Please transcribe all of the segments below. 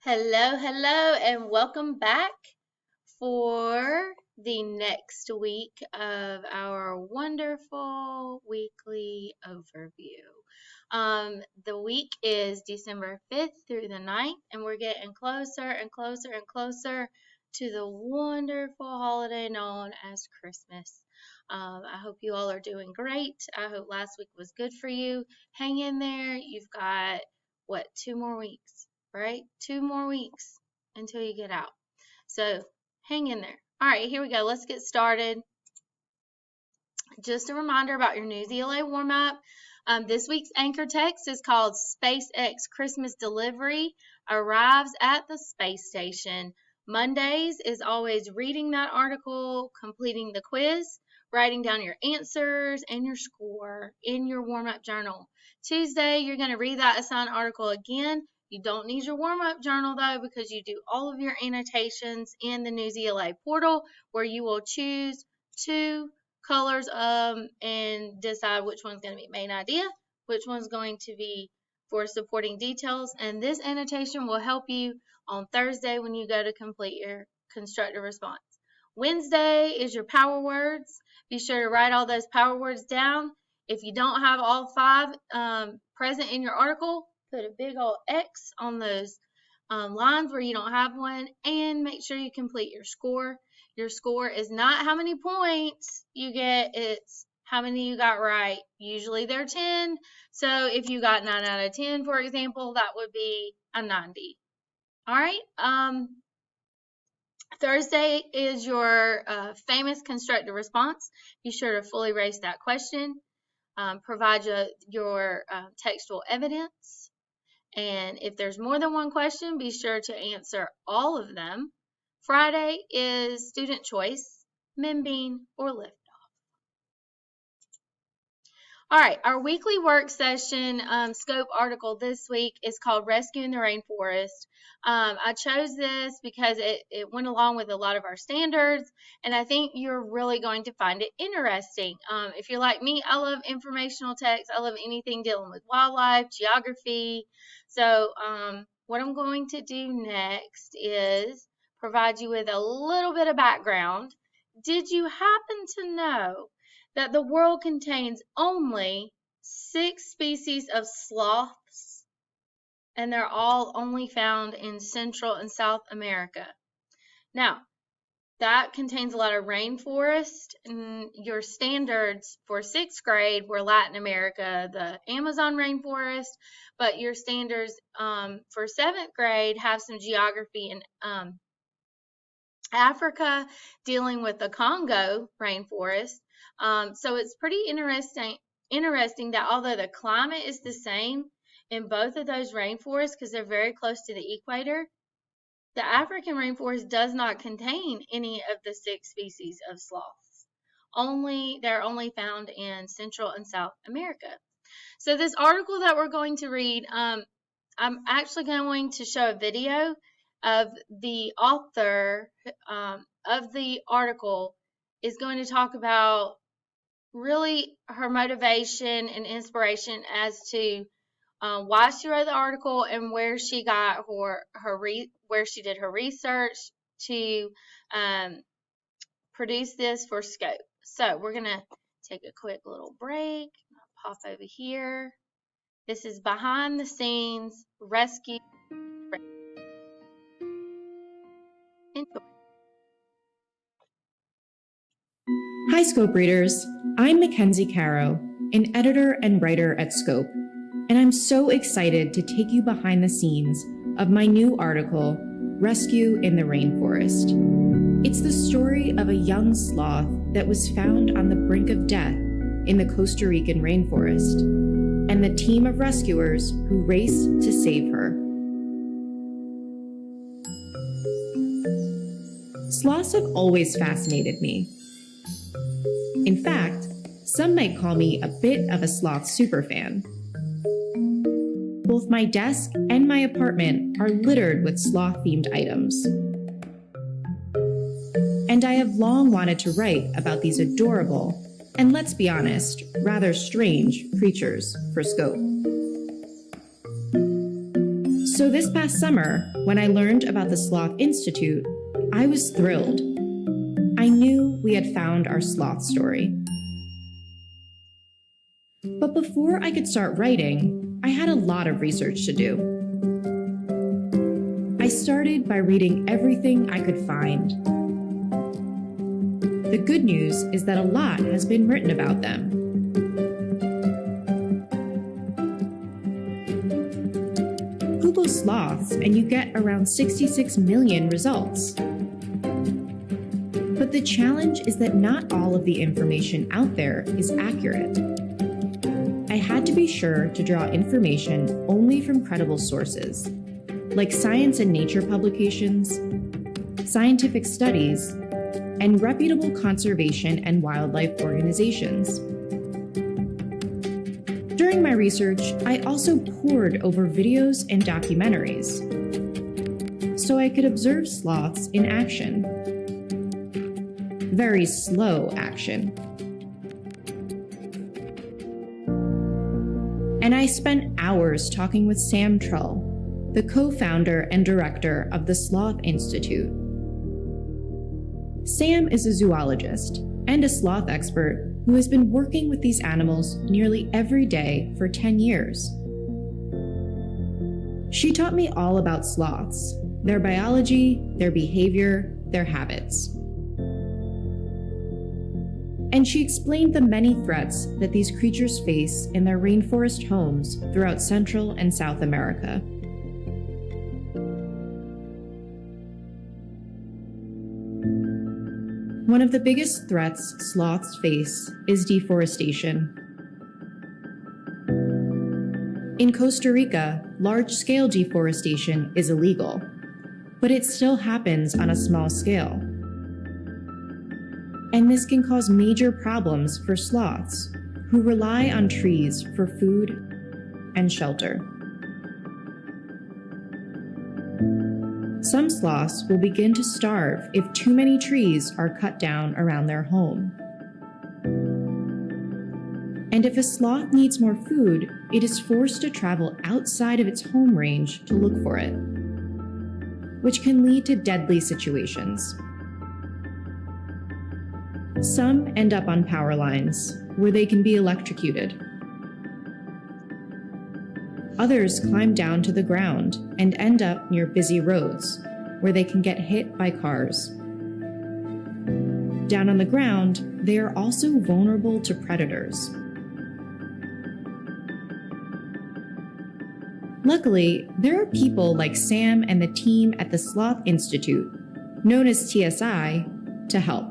Hello, and welcome back for the next week of our wonderful weekly overview. The week is December 5th through the 9th, and we're getting closer and closer and closer to the wonderful holiday known as Christmas. I hope you all are doing great. I hope last week was good for you. Hang in there. You've got, 2 more weeks? Right? 2 more weeks until you get out. So hang in there. All right, here we go. Let's get started. Just a reminder about your new ZLA Warmup. This week's anchor text is called SpaceX Christmas Delivery Arrives at the Space Station. Mondays is always reading that article, completing the quiz, writing down your answers and your score in your warm-up journal. Tuesday, you're going to read that assigned article again. You don't need your warm-up journal, though, because you do all of your annotations in the new ZLA portal, where you will choose 2 colors and decide which one's going to be main idea, which one's going to be for supporting details. And this annotation will help you on Thursday when you go to complete your constructive response. Wednesday is your power words. Be sure to write all those power words down. If you don't have all 5 present in your article, put a big old X on those lines where you don't have one, and make sure you complete your score. Your score is not how many points you get, it's how many you got right. Usually they're 10, so if you got 9 out of 10, for example, that would be a 90. All right. Thursday is your famous constructive response. Be sure to fully race that question. Provide your textual evidence. And if there's more than one question, be sure to answer all of them. Friday is student choice, MIMBing, or liftoff. All right, our weekly work session scope article this week is called Rescuing the Rainforest. I chose this because it went along with a lot of our standards, and I think you're really going to find it interesting. If you're like me, I love informational text. I love anything dealing with wildlife, geography. So what I'm going to do next is provide you with a little bit of background. Did you happen to know that the world contains only 6 species of sloths, and they're all only found in Central and South America? Now, that contains a lot of rainforest, and your standards for 6th grade were Latin America, the Amazon rainforest, but your standards for 7th grade have some geography in Africa, dealing with the Congo rainforest. So it's pretty interesting that although the climate is the same in both of those rainforests because they're very close to the equator, the African rainforest does not contain any of the 6 species of sloths. They're only found in Central and South America. So this article that we're going to read, I'm actually going to show a video of the author of the article is going to talk about really her motivation and inspiration as to why she wrote the article and where she got where she did her research to produce this for scope. So we're gonna take a quick little break. I'll pop over here. This is behind the scenes rescue. Enjoy. Hi, Scope readers. I'm Mackenzie Caro, an editor and writer at Scope, and I'm so excited to take you behind the scenes of my new article, Rescue in the Rainforest. It's the story of a young sloth that was found on the brink of death in the Costa Rican rainforest, and the team of rescuers who race to save her. Sloths have always fascinated me. In fact, some might call me a bit of a sloth superfan. Both my desk and my apartment are littered with sloth-themed items. And I have long wanted to write about these adorable, and let's be honest, rather strange creatures for Scope. So this past summer, when I learned about the Sloth Institute, I was thrilled. I knew we had found our sloth story. But before I could start writing, I had a lot of research to do. I started by reading everything I could find. The good news is that a lot has been written about them. Google sloths and you get around 66 million results. But the challenge is that not all of the information out there is accurate. I had to be sure to draw information only from credible sources, like science and nature publications, scientific studies, and reputable conservation and wildlife organizations. During my research, I also pored over videos and documentaries, so I could observe sloths in action. Very slow action. And I spent hours talking with Sam Trull, the co-founder and director of the Sloth Institute. Sam is a zoologist and a sloth expert who has been working with these animals nearly every day for 10 years. She taught me all about sloths, their biology, their behavior, their habits. And she explained the many threats that these creatures face in their rainforest homes throughout Central and South America. One of the biggest threats sloths face is deforestation. In Costa Rica, large-scale deforestation is illegal, but it still happens on a small scale. And this can cause major problems for sloths, who rely on trees for food and shelter. Some sloths will begin to starve if too many trees are cut down around their home. And if a sloth needs more food, it is forced to travel outside of its home range to look for it, which can lead to deadly situations. Some end up on power lines, where they can be electrocuted. Others climb down to the ground and end up near busy roads, where they can get hit by cars. Down on the ground, they are also vulnerable to predators. Luckily, there are people like Sam and the team at the Sloth Institute, known as TSI, to help.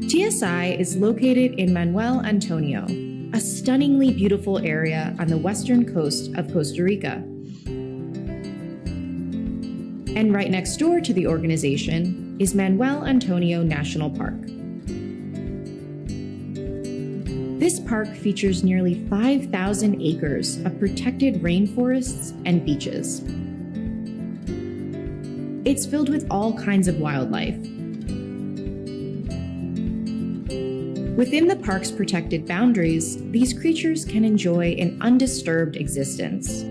TSI is located in Manuel Antonio, a stunningly beautiful area on the western coast of Costa Rica. And right next door to the organization is Manuel Antonio National Park. This park features nearly 5,000 acres of protected rainforests and beaches. It's filled with all kinds of wildlife. Within the park's protected boundaries, these creatures can enjoy an undisturbed existence.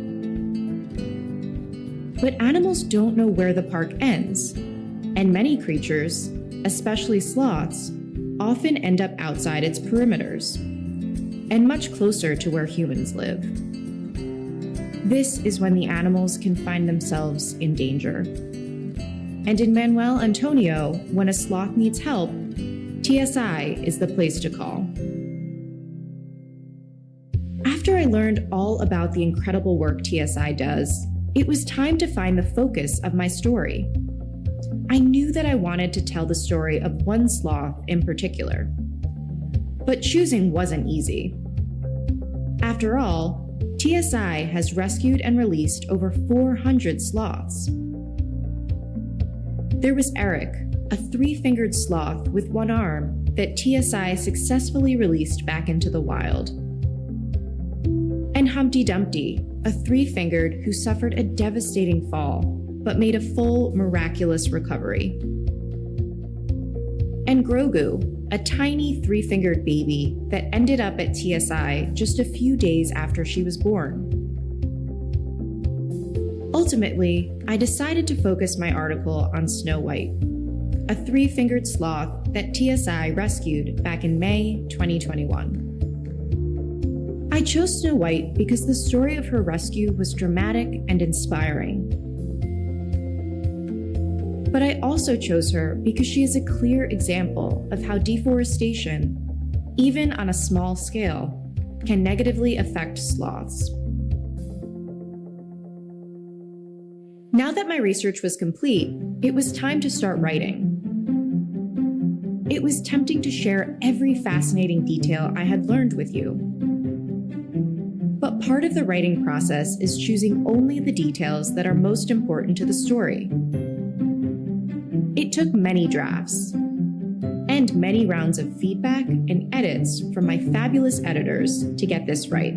But animals don't know where the park ends, and many creatures, especially sloths, often end up outside its perimeters, and much closer to where humans live. This is when the animals can find themselves in danger. And in Manuel Antonio, when a sloth needs help, TSI is the place to call. After I learned all about the incredible work TSI does, it was time to find the focus of my story. I knew that I wanted to tell the story of one sloth in particular, but choosing wasn't easy. After all, TSI has rescued and released over 400 sloths. There was Eric, a three-fingered sloth with one arm that TSI successfully released back into the wild. And Humpty Dumpty, a three-fingered who suffered a devastating fall, but made a full, miraculous recovery. and Grogu, a tiny three-fingered baby that ended up at TSI just a few days after she was born. Ultimately, I decided to focus my article on Snow White, a three-fingered sloth that TSI rescued back in May 2021. I chose Snow White because the story of her rescue was dramatic and inspiring. But I also chose her because she is a clear example of how deforestation, even on a small scale, can negatively affect sloths. Now that my research was complete, it was time to start writing. It was tempting to share every fascinating detail I had learned with you. But part of the writing process is choosing only the details that are most important to the story. It took many drafts and many rounds of feedback and edits from my fabulous editors to get this right.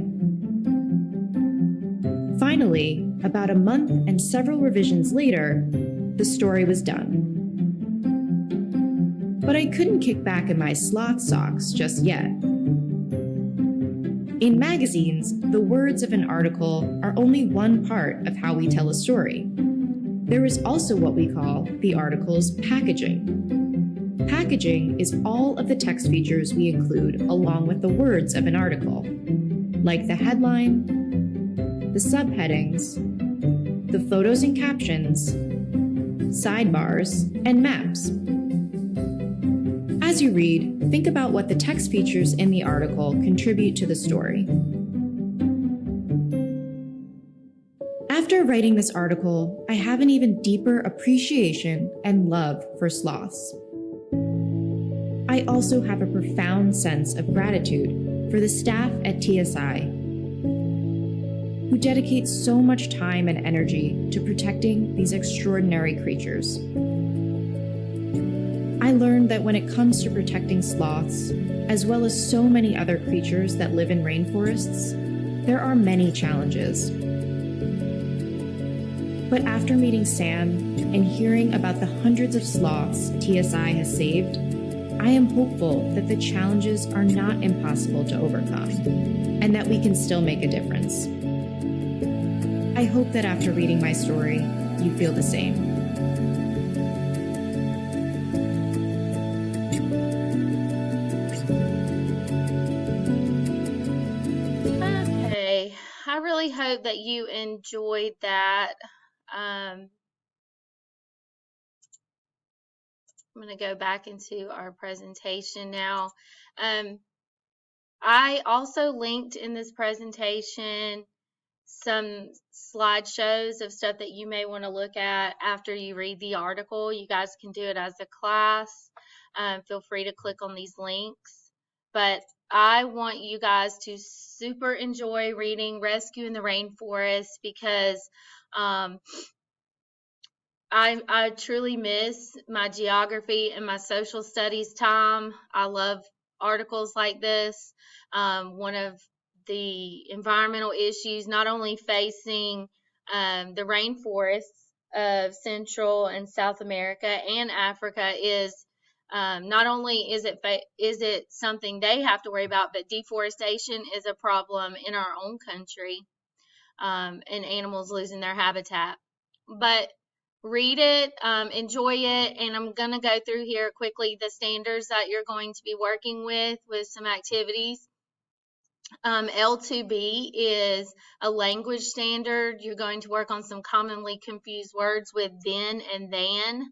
Finally, about a month and several revisions later, the story was done. But I couldn't kick back in my sloth socks just yet. In magazines, the words of an article are only one part of how we tell a story. There is also what we call the article's packaging. Packaging is all of the text features we include along with the words of an article, like the headline, the subheadings, the photos and captions, sidebars, and maps. As you read, think about what the text features in the article contribute to the story. After writing this article, I have an even deeper appreciation and love for sloths. I also have a profound sense of gratitude for the staff at TSI, who dedicate so much time and energy to protecting these extraordinary creatures. I learned that when it comes to protecting sloths, as well as so many other creatures that live in rainforests, there are many challenges. But after meeting Sam and hearing about the hundreds of sloths TSI has saved, I am hopeful that the challenges are not impossible to overcome and that we can still make a difference. I hope that after reading my story, you feel the same. Okay, I really hope that you enjoyed that. I'm going to go back into our presentation now. I also linked in this presentation some slideshows of stuff that you may want to look at after you read the article. You guys can do it as a class. Feel free to click on these links. But I want you guys to super enjoy reading Rescue in the Rainforest because I truly miss my geography and my social studies time. I love articles like this. One of the environmental issues not only facing the rainforests of Central and South America and Africa is not only is it something they have to worry about, but deforestation is a problem in our own country, and animals losing their habitat. But read it, enjoy it, and I'm going to go through here quickly the standards that you're going to be working with some activities. L2B is a language standard. You're going to work on some commonly confused words with then and than.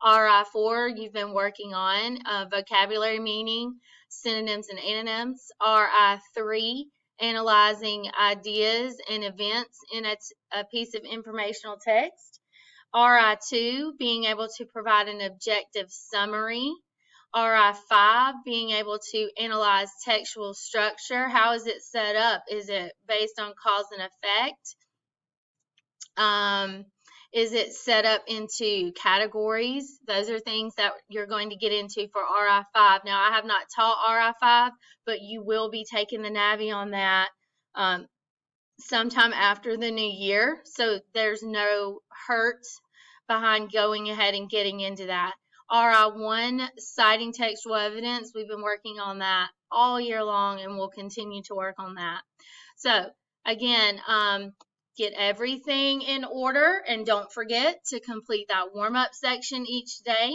RI4, you've been working on vocabulary meaning, synonyms and antonyms. RI3, analyzing ideas and events in a piece of informational text. RI2, being able to provide an objective summary. RI5, being able to analyze textual structure. How is it set up? Is it based on cause and effect? Is it set up into categories? Those are things that you're going to get into for RI5. Now, I have not taught RI5, but you will be taking the NAVI on that sometime after the new year. So there's no hurt behind going ahead and getting into that. RI1 citing textual evidence. We've been working on that all year long, and we'll continue to work on that. So again, get everything in order, and don't forget to complete that warm-up section each day.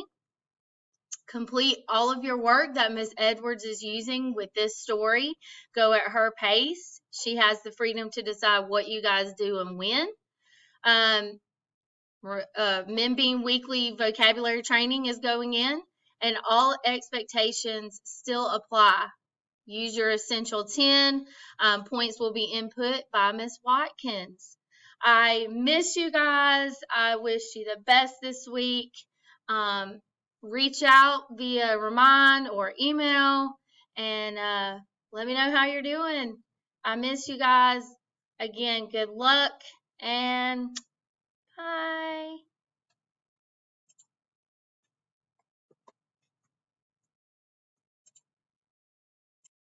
Complete all of your work that Miss Edwards is using with this story. Go at her pace. She has the freedom to decide what you guys do and when. MinBean Weekly vocabulary training is going in, and all expectations still apply. Use your essential 10. Points will be input by Miss Watkins. I miss you guys. I wish you the best this week. Reach out via Remind or email, and let me know how you're doing. I miss you guys. Again, good luck, and bye.